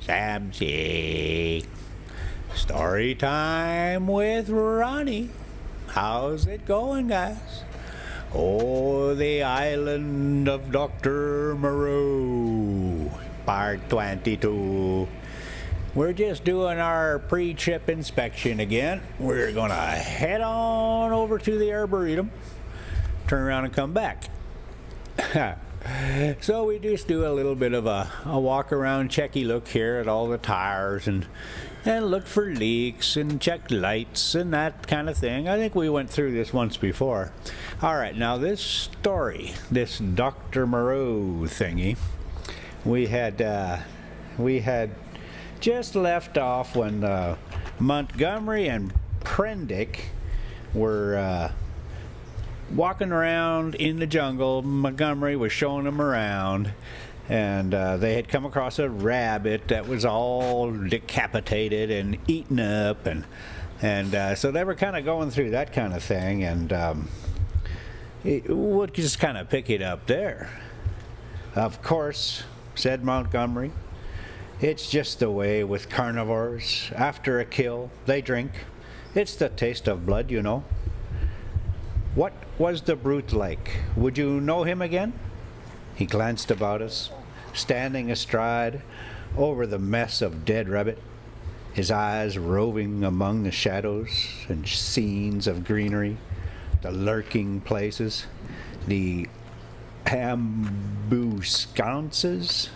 Samsy. Story time with Ronnie. How's it going, guys? Oh, the island of Dr. Moreau, part 22. We're just doing our pre-trip inspection again. We're gonna head on over to the Arboretum, turn around and come back. So we just do a little bit of a walk around, checky look here at all the tires and look for leaks and check lights and that kind of thing. I think we went through this once before. All right, now this story, this Dr. Moreau thingy, we had just left off when Montgomery and Prendick were walking around in the jungle. Montgomery was showing them around, and they had come across a rabbit that was all decapitated and eaten up, and so they were kind of going through that kind of thing, and we'll just kind of pick it up there. Of course, said Montgomery, it's just the way with carnivores. After a kill, they drink. It's the taste of blood, you know. What was the brute like? Would you know him again? He glanced about us, standing astride over the mess of dead rabbit, his eyes roving among the shadows and scenes of greenery, the lurking places, the ambuscades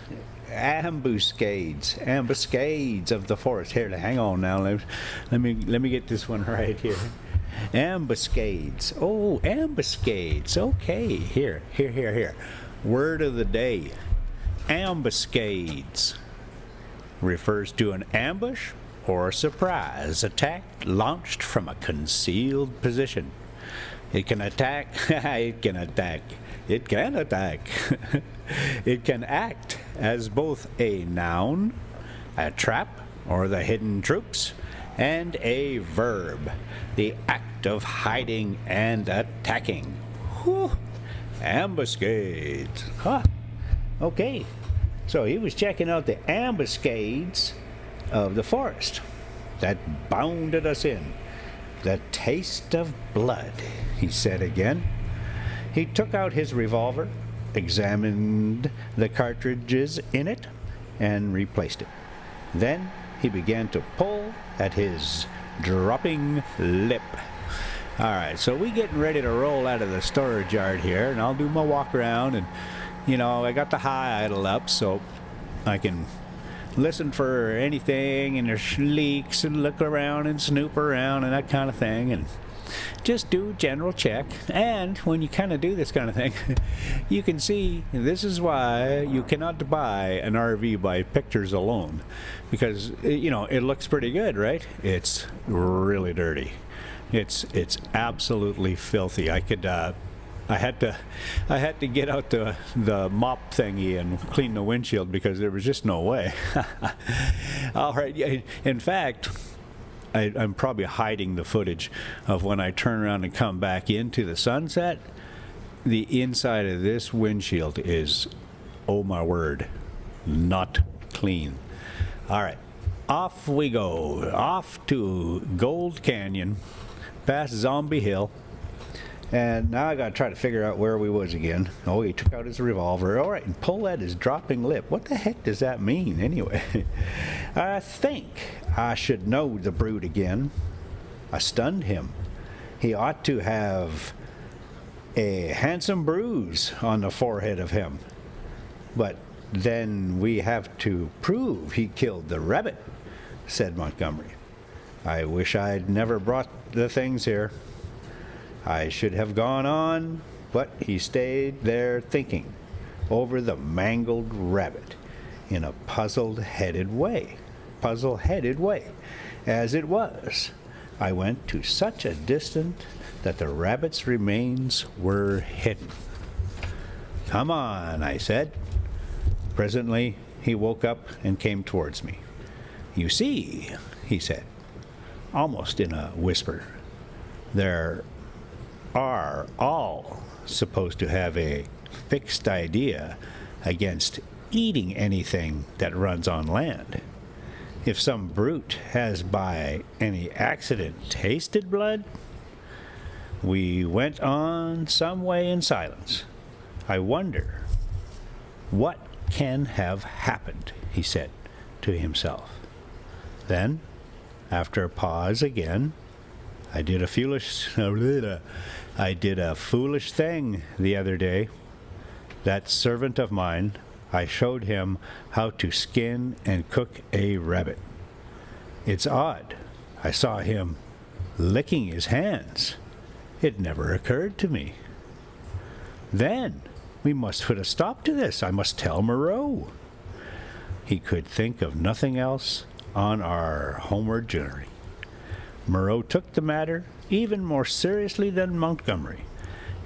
of the forest. Here, hang on now. Let me get this one right here. Ambuscades. Oh, ambuscades. Okay, here. Word of the day. Ambuscades refers to an ambush or a surprise attack launched from a concealed position. It can attack. It can attack. It can act as both a noun, a trap, or the hidden troops, and a verb, the act of hiding and attacking. Whew. Ambuscades. Huh. Okay, so he was checking out the ambuscades of the forest that bounded us in. The taste of blood, he said again. He took out his revolver, examined the cartridges in it, and replaced it. Then he began to pull at his dropping lip. All right, so we getting ready to roll out of the storage yard here, and I'll do my walk around, and I got the high idle up so I can listen for anything, and there's leaks, and look around and snoop around and that kind of thing, and just do general check. And when you kind of do this kind of thing, you can see this is why you cannot buy an RV by pictures alone, because it looks pretty good, right? It's really dirty. It's absolutely filthy. I had to get out the mop thingy and clean the windshield because there was just no way. All right. In fact, I'm probably hiding the footage of when I turn around and come back into the sunset. The inside of this windshield is, oh my word, not clean. All right, off we go. Off to Gold Canyon, past Zombie Hill. And now I gotta try to figure out where we was again. Oh, he took out his revolver. All right, and pull at his dropping lip. What the heck does that mean, anyway? I think I should know the brute again. I stunned him. He ought to have a handsome bruise on the forehead of him. But then we have to prove he killed the rabbit, said Montgomery. I wish I'd never brought the things here. I should have gone on, but he stayed there thinking over the mangled rabbit in a puzzle-headed way. As it was, I went to such a distance that the rabbit's remains were hidden. Come on, I said. Presently, he woke up and came towards me. You see, he said, almost in a whisper, there are all supposed to have a fixed idea against eating anything that runs on land. If some brute has by any accident tasted blood, we went on some way in silence. I wonder what can have happened, he said to himself. Then, after a pause again, I did a foolish thing the other day. That servant of mine, I showed him how to skin and cook a rabbit. It's odd. I saw him licking his hands. It never occurred to me. Then we must put a stop to this. I must tell Moreau. He could think of nothing else on our homeward journey. Moreau took the matter even more seriously than Montgomery,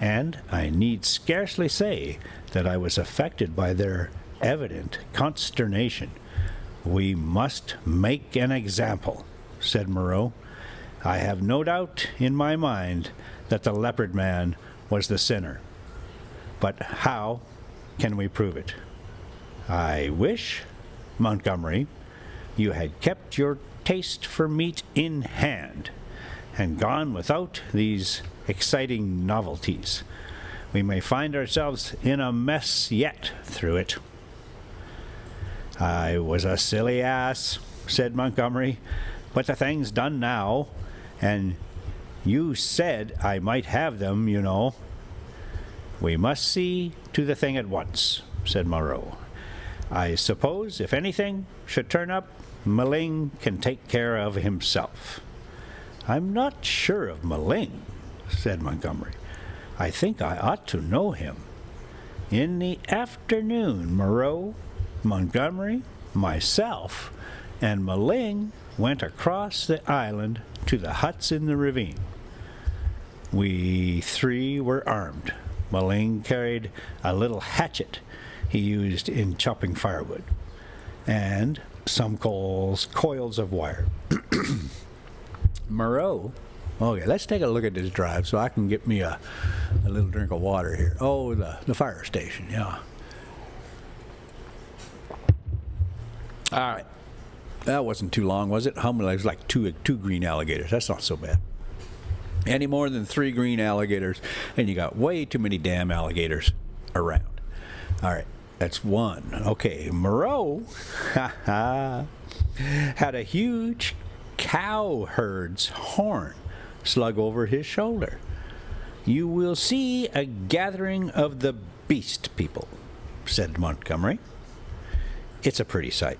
and I need scarcely say that I was affected by their evident consternation. We must make an example, said Moreau. I have no doubt in my mind that the leopard man was the sinner. But how can we prove it? I wish, Montgomery, you had kept your taste for meat in hand and gone without these exciting novelties. We may find ourselves in a mess yet through it. I was a silly ass, said Montgomery, but the thing's done now, and you said I might have them, you know. We must see to the thing at once, said Moreau. I suppose if anything should turn up, Maling can take care of himself. I'm not sure of Maling, said Montgomery. I think I ought to know him. In the afternoon, Moreau, Montgomery, myself, and Maling went across the island to the huts in the ravine. We three were armed. Maling carried a little hatchet he used in chopping firewood, and some coils of wire. Moreau, okay, let's take a look at this drive so I can get me a little drink of water here. Oh, the fire station, yeah. All right. That wasn't too long, was it? How many? It was like two green alligators. That's not so bad. Any more than 3 green alligators, and you got way too many damn alligators around. All right. That's 1. Okay. Moreau had a huge cow herd's horn slung over his shoulder. You will see a gathering of the beast people, said Montgomery. It's a pretty sight,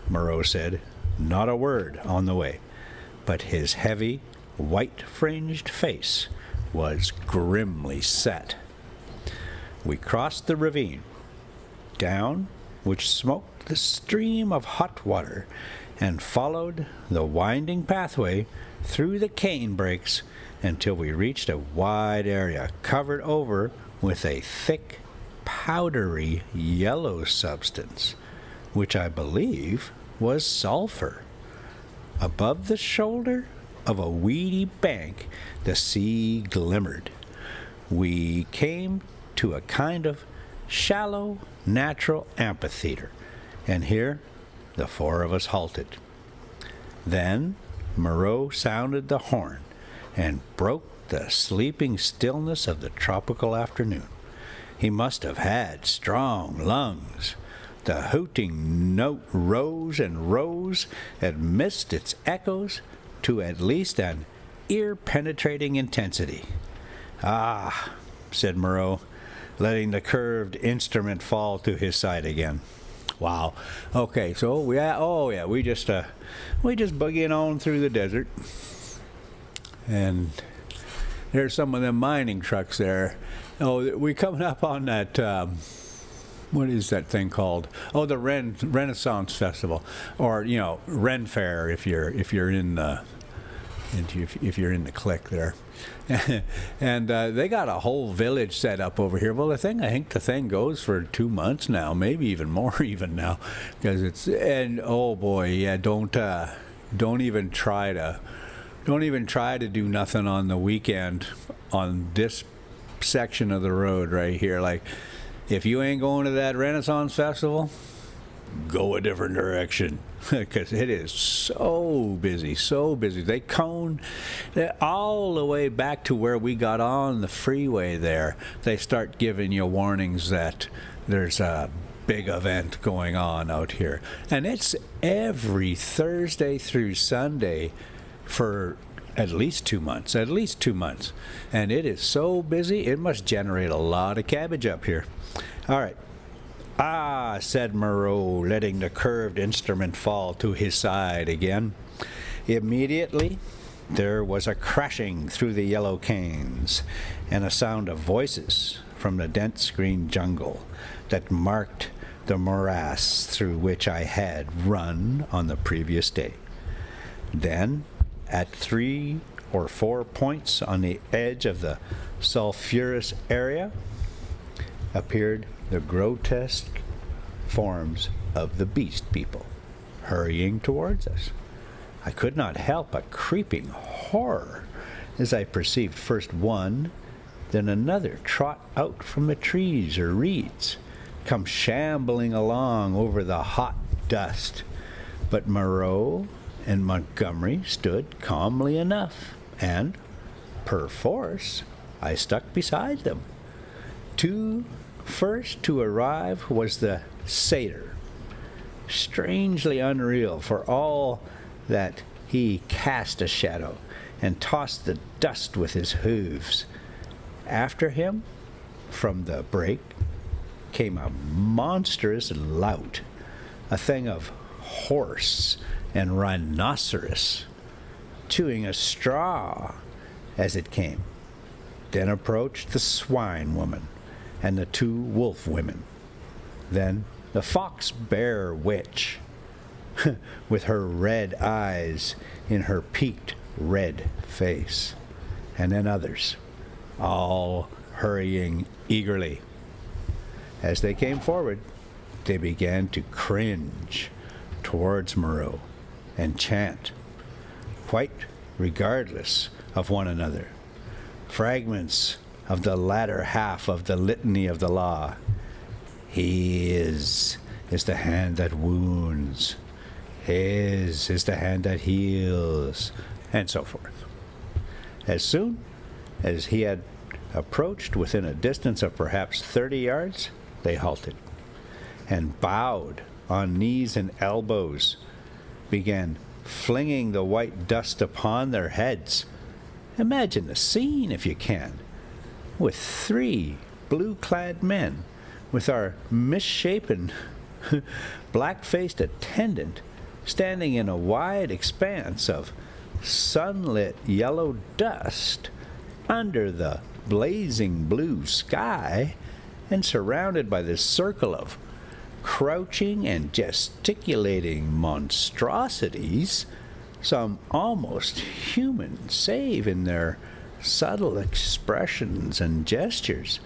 Moreau said, not a word on the way, but his heavy, white-fringed face was grimly set. We crossed the ravine, down which smoked the stream of hot water, and followed the winding pathway through the cane brakes until we reached a wide area covered over with a thick, powdery yellow substance, which I believe was sulfur. Above the shoulder of a weedy bank, the sea glimmered. We came to a kind of shallow, natural amphitheater, and here the 4 of us halted. Then Moreau sounded the horn and broke the sleeping stillness of the tropical afternoon. He must have had strong lungs. The hooting note rose and rose and missed its echoes to at least an ear-penetrating intensity. Ah, said Moreau, letting the curved instrument fall to his side again. Wow. Okay, so we just boogieing on through the desert, and there's some of them mining trucks there. Oh, we coming up on that. What is that thing called? Oh, the Renaissance Festival, or Ren Fair if you're in the clique there. And they got a whole village set up over here. Well, I think the thing goes for 2 months now, maybe even more even now, because oh boy, yeah, don't even try to do nothing on the weekend on this section of the road right here. Like, if you ain't going to that Renaissance Festival, go a different direction, because it is so busy, so busy. They cone all the way back to where we got on the freeway there. They start giving you warnings that there's a big event going on out here. And it's every Thursday through Sunday for at least 2 months. And it is so busy, it must generate a lot of cabbage up here. All right. "Ah," said Moreau, letting the curved instrument fall to his side again. Immediately, there was a crashing through the yellow canes, and a sound of voices from the dense green jungle that marked the morass through which I had run on the previous day. Then, at 3 or 4 points on the edge of the sulphurous area, appeared the grotesque forms of the beast people, hurrying towards us. I could not help a creeping horror as I perceived first one, then another trot out from the trees or reeds, come shambling along over the hot dust. But Moreau and Montgomery stood calmly enough, and, perforce, I stuck beside them. First to arrive was the satyr, strangely unreal for all that he cast a shadow and tossed the dust with his hooves. After him, from the brake, came a monstrous lout, a thing of horse and rhinoceros, chewing a straw as it came. Then approached the swine woman and the 2 wolf women. Then the fox bear witch, with her red eyes in her peaked red face, and then others, all hurrying eagerly. As they came forward, they began to cringe towards Moreau and chant, quite regardless of one another, fragments of the latter half of the litany of the law. His is the hand that wounds. His is the hand that heals, and so forth. As soon as he had approached within a distance of perhaps 30 yards, they halted, and bowed on knees and elbows, began flinging the white dust upon their heads. Imagine the scene, if you can, with 3 blue-clad men, with our misshapen, black-faced attendant standing in a wide expanse of sunlit yellow dust under the blazing blue sky, and surrounded by this circle of crouching and gesticulating monstrosities, some almost human save in their subtle expressions and gestures,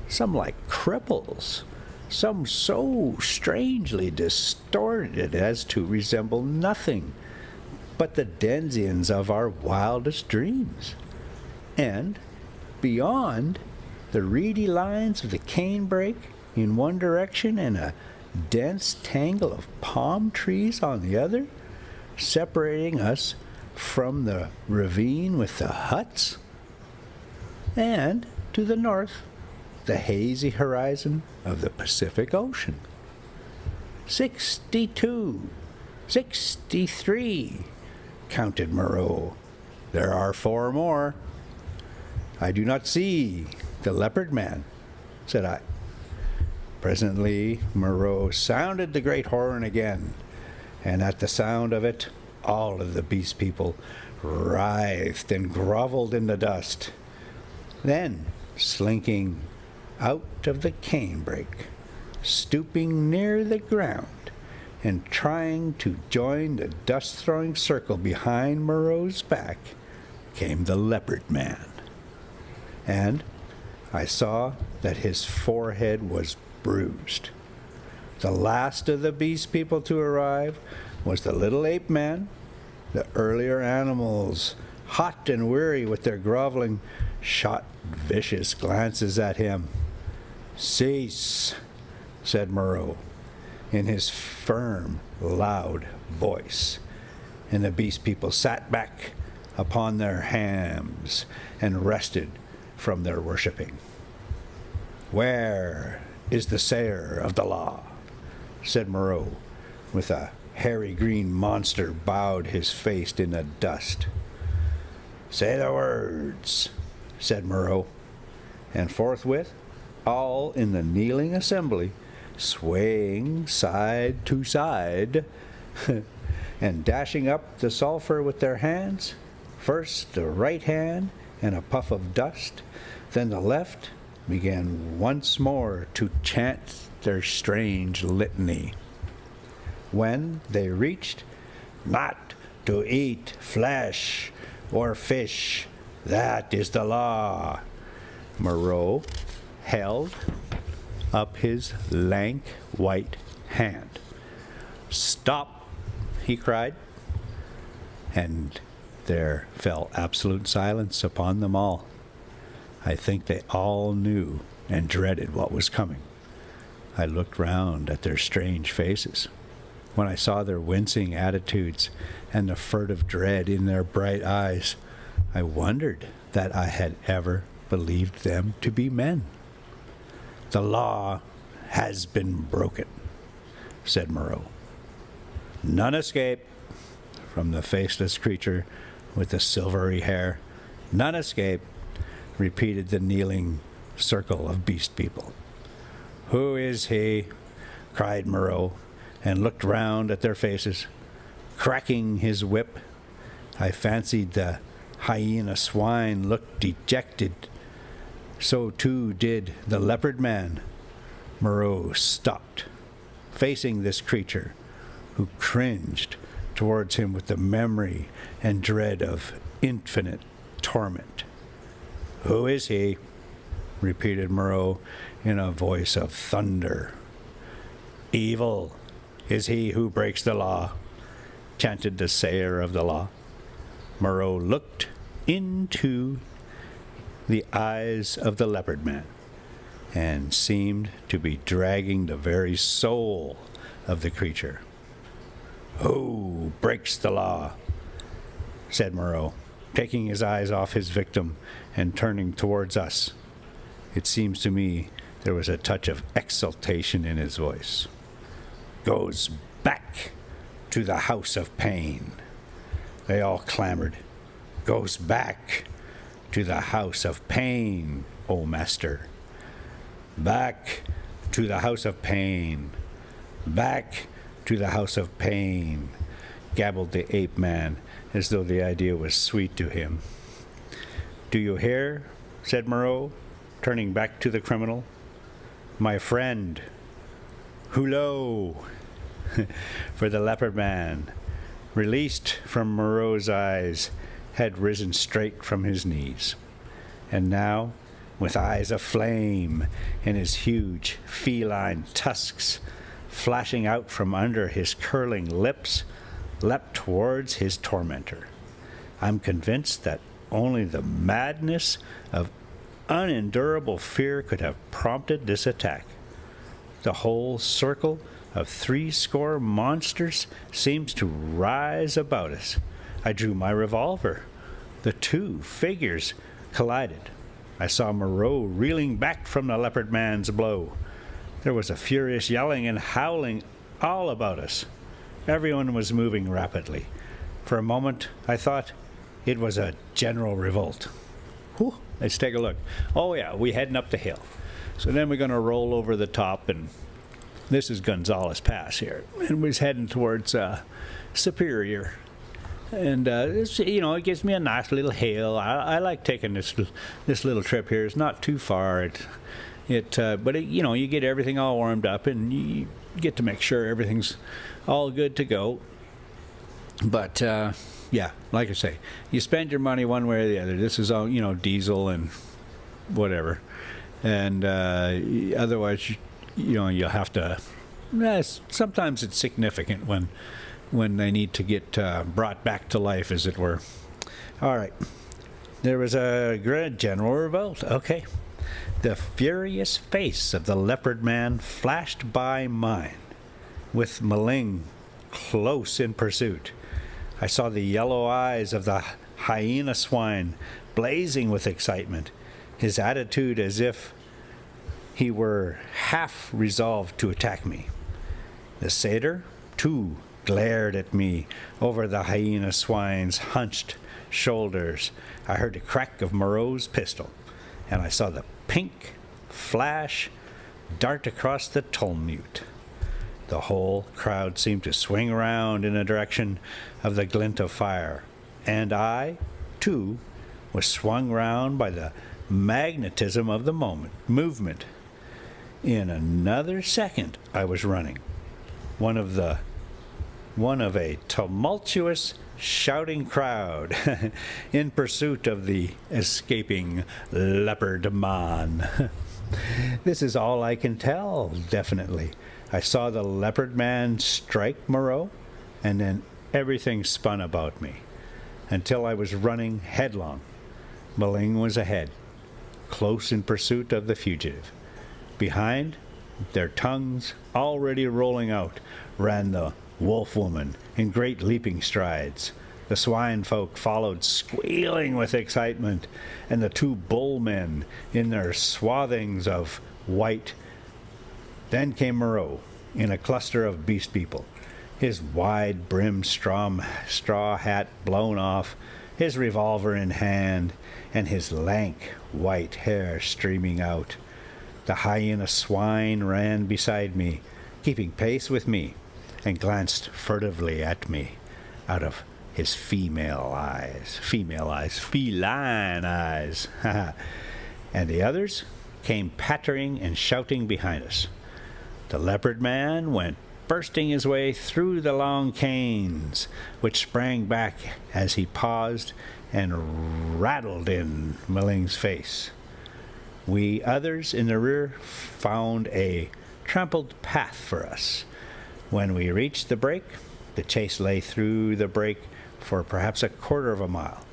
some like cripples, some so strangely distorted as to resemble nothing but the denizens of our wildest dreams. And beyond, the reedy lines of the canebrake in one direction and a dense tangle of palm trees on the other, separating us from the ravine with the huts. And to the north, the hazy horizon of the Pacific Ocean. 62, 63, counted Moreau. There are 4 more. I do not see the leopard man, said I. Presently, Moreau sounded the great horn again, and at the sound of it, all of the beast people writhed and groveled in the dust. Then, slinking out of the canebrake, stooping near the ground, and trying to join the dust-throwing circle behind Moreau's back, came the leopard man. And I saw that his forehead was bruised. The last of the beast people to arrive was the little ape man. The earlier animals, hot and weary with their groveling, shot vicious glances at him. Cease, said Moreau, in his firm, loud voice, and the beast people sat back upon their hams and rested from their worshipping. Where is the sayer of the law? Said Moreau, with a hairy green monster bowed his face in the dust. Say the words, said Moreau, and forthwith all in the kneeling assembly, swaying side to side, and dashing up the sulphur with their hands, first the right hand and a puff of dust, then the left, began once more to chant their strange litany. When they reached, not to eat flesh or fish, that is the law, Moreau held up his lank white hand. Stop, he cried, and there fell absolute silence upon them all. I think they all knew and dreaded what was coming. I looked round at their strange faces. When I saw their wincing attitudes and the furtive dread in their bright eyes, I wondered that I had ever believed them to be men. The law has been broken, said Moreau. None escape, from the faceless creature with the silvery hair. None escape, repeated the kneeling circle of beast people. Who is he? Cried Moreau, and looked round at their faces. Cracking his whip, I fancied the hyena swine looked dejected. So too did the leopard man. Moreau stopped, facing this creature, who cringed towards him with the memory and dread of infinite torment. Who is he? Repeated Moreau in a voice of thunder. Evil is he who breaks the law, chanted the sayer of the law. Moreau looked into the eyes of the leopard man and seemed to be dragging the very soul of the creature. Who breaks the law? Said Moreau, taking his eyes off his victim and turning towards us. It seems to me there was a touch of exultation in his voice. Goes back to the house of pain. They all clamored. Goes back to the house of pain, O master. Back to the house of pain. Back to the house of pain, gabbled the ape man, as though the idea was sweet to him. Do you hear? Said Moreau, turning back to the criminal. My friend, hullo! For the leopard man, released from Moreau's eyes, had risen straight from his knees, and now, with eyes aflame and his huge feline tusks flashing out from under his curling lips, leapt towards his tormentor. I'm convinced that only the madness of unendurable fear could have prompted this attack. The whole circle of 80 monsters seems to rise about us. I drew my revolver. The two figures collided. I saw Moreau reeling back from the leopard man's blow. There was a furious yelling and howling all about us. Everyone was moving rapidly. For a moment, I thought it was a general revolt. Whew, let's take a look. Oh yeah, we're heading up the hill. So then we're going to roll over the top, and this is Gonzales Pass here. And we're heading towards Superior. And it gives me a nice little hill. I like taking this little trip here. It's not too far. But you get everything all warmed up, and you get to make sure everything's all good to go. But yeah, like I say, you spend your money one way or the other. This is all diesel and whatever, and otherwise you'll have to. Sometimes it's significant when they need to get brought back to life, as it were. All right, there was a general revolt. Okay. The furious face of the leopard man flashed by mine, with Maling close in pursuit. I saw the yellow eyes of the hyena swine blazing with excitement, his attitude as if he were half resolved to attack me. The satyr, too, glared at me over the hyena swine's hunched shoulders. I heard the crack of Moreau's pistol, and I saw the pink flash dart across the Tulmute. The whole crowd seemed to swing around in the direction of the glint of fire, and I, too, was swung round by the magnetism of the movement. In another second, I was running. One of a tumultuous, shouting crowd in pursuit of the escaping leopard man. This is all I can tell, definitely. I saw the leopard man strike Moreau, and then everything spun about me, until I was running headlong. Maling was ahead, close in pursuit of the fugitive. Behind, their tongues already rolling out, ran the wolf woman in great leaping strides. The swine folk followed, squealing with excitement, and the two bull men in their swathings of white. Then came Moreau, in a cluster of beast people, his wide-brimmed straw hat blown off, his revolver in hand, and his lank white hair streaming out. The hyena swine ran beside me, keeping pace with me, and glanced furtively at me out of his feline eyes. And the others came pattering and shouting behind us. The leopard man went bursting his way through the long canes, which sprang back as he paused and rattled in Maling's face. We others in the rear found a trampled path for us. When we reached the break, the chase lay through the break for perhaps a quarter of a mile,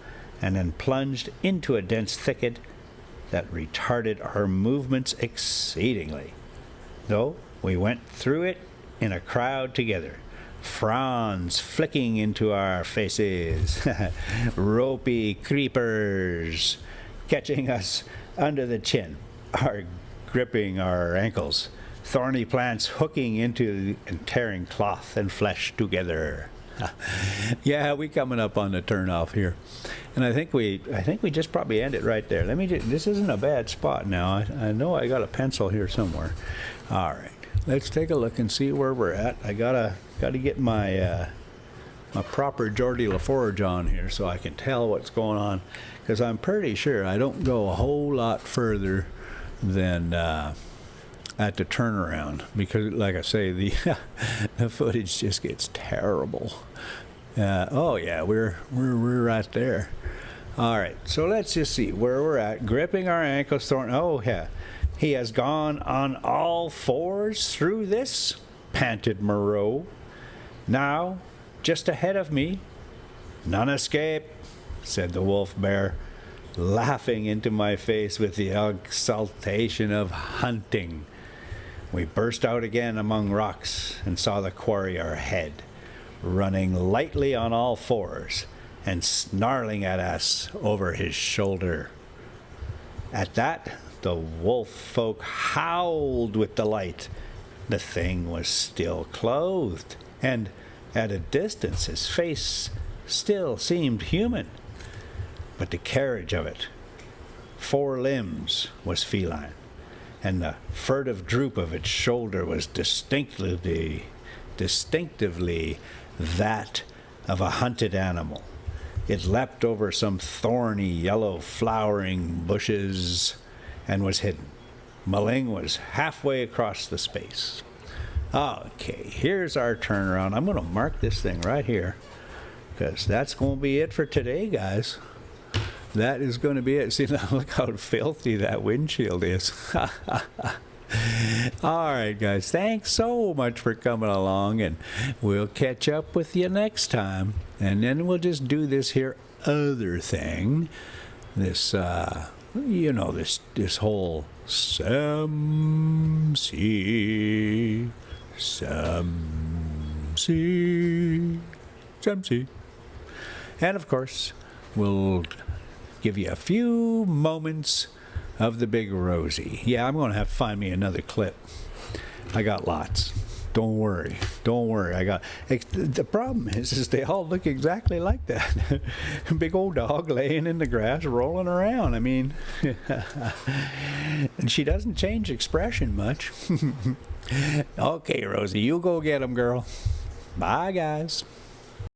and then plunged into a dense thicket that retarded our movements exceedingly. Though we went through it in a crowd together, fronds flicking into our faces, ropey creepers catching us under the chin, gripping our ankles, thorny plants hooking into and tearing cloth and flesh together. Yeah, we coming up on the turnoff here, and I think we just probably end it right there. This isn't a bad spot now. I know I got a pencil here somewhere. All right, let's take a look and see where we're at. I gotta get my my proper Geordie LaForge on here so I can tell what's going on, because I'm pretty sure I don't go a whole lot further than at the turnaround, because like I say, the the footage just gets terrible. Oh yeah, we're right there. All right, so let's just see where we're at. Gripping our ankles, oh yeah, he has gone on all fours through this, panted Moreau. Now, just ahead of me, none escape, said the wolf bear, laughing into my face with the exultation of hunting. We burst out again among rocks and saw the quarry ahead, running lightly on all fours and snarling at us over his shoulder. At that, the wolf folk howled with delight. The thing was still clothed, and at a distance his face still seemed human, but the carriage of it, 4 limbs, was feline, and the furtive droop of its shoulder was distinctively that of a hunted animal. It leapt over some thorny yellow flowering bushes and was hidden. Maling was halfway across the space. Okay, here's our turnaround. I'm going to mark this thing right here, because that's going to be it for today, guys. That is going to be it. See, now look how filthy that windshield is. All right, guys. Thanks so much for coming along, and we'll catch up with you next time. And then we'll just do this here other thing, this you know, this whole Sam C. And of course, we'll give you a few moments of the Big Rosie. Yeah, I'm going to have to find me another clip. I got lots. Don't worry. The problem is they all look exactly like that. Big old dog laying in the grass, rolling around. I mean, and she doesn't change expression much. Okay, Rosie, you go get 'em, girl. Bye, guys.